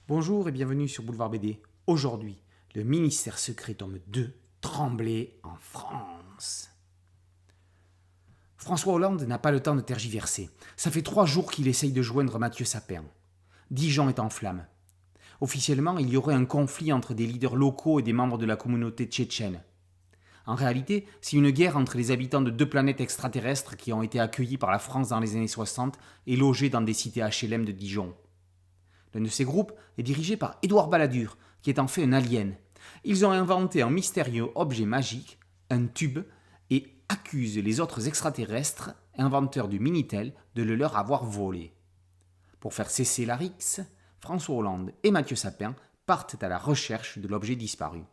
Bonjour et bienvenue sur Boulevard BD. Aujourd'hui, le ministère secret tome 2, Trembler en France. François Hollande n'a pas le temps de tergiverser. Ça fait 3 jours qu'il essaye de joindre Mathieu Sapin. Dijon est en flammes. Officiellement, il y aurait un conflit entre des leaders locaux et des membres de la communauté tchétchène. En réalité, c'est une guerre entre les habitants de 2 planètes extraterrestres qui ont été accueillis par la France dans les années 60 et logés dans des cités HLM de Dijon. L'un de ces groupes est dirigé par Édouard Balladur, qui est en fait un alien. Ils ont inventé un mystérieux objet magique, un tube, et accusent les autres extraterrestres, inventeurs du Minitel, de le leur avoir volé. Pour faire cesser la rixe, François Hollande et Mathieu Sapin partent à la recherche de l'objet disparu.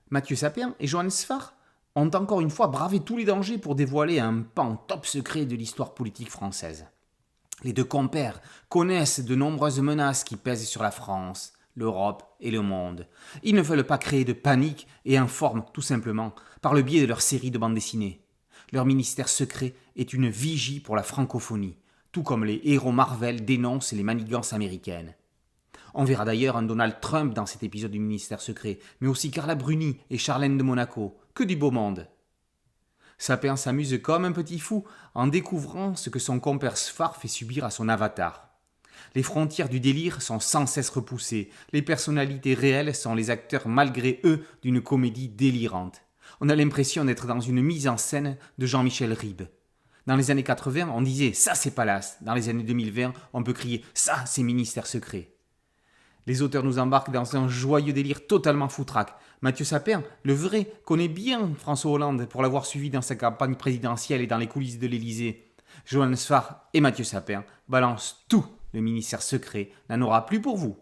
Mathieu Sapin et Johannes Sfar ont encore une fois bravé tous les dangers pour dévoiler un pan top secret de l'histoire politique française. Les 2 compères connaissent de nombreuses menaces qui pèsent sur la France, l'Europe et le monde. Ils ne veulent pas créer de panique et informent tout simplement par le biais de leur série de bandes dessinées. Leur ministère secret est une vigie pour la francophonie, tout comme les héros Marvel dénoncent les manigances américaines. On verra d'ailleurs un Donald Trump dans cet épisode du ministère secret, mais aussi Carla Bruni et Charlène de Monaco. Que du beau monde! Sapin s'amuse comme un petit fou en découvrant ce que son compère Sfar fait subir à son avatar. Les frontières du délire sont sans cesse repoussées, les personnalités réelles sont les acteurs malgré eux d'une comédie délirante. On a l'impression d'être dans une mise en scène de Jean-Michel Ribes. Dans les années 80, on disait « ça c'est Palace », dans les années 2020, on peut crier « ça c'est Ministère secret ». Les auteurs nous embarquent dans un joyeux délire totalement foutraque. Mathieu Sapin, le vrai, connaît bien François Hollande pour l'avoir suivi dans sa campagne présidentielle et dans les coulisses de l'Élysée. Johannes Sfar et Mathieu Sapin balancent tout. Le ministère secret n'en aura plus pour vous.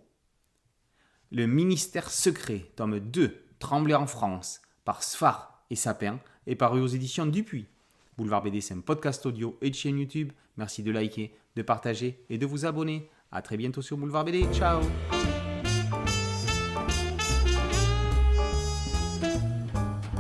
Le ministère secret, tome 2, Trembler en France, par Sfar et Sapin, est paru aux éditions Dupuis. Boulevard BD, c'est un podcast audio et de chaîne YouTube. Merci de liker, de partager et de vous abonner. A très bientôt sur Boulevard BD. Ciao!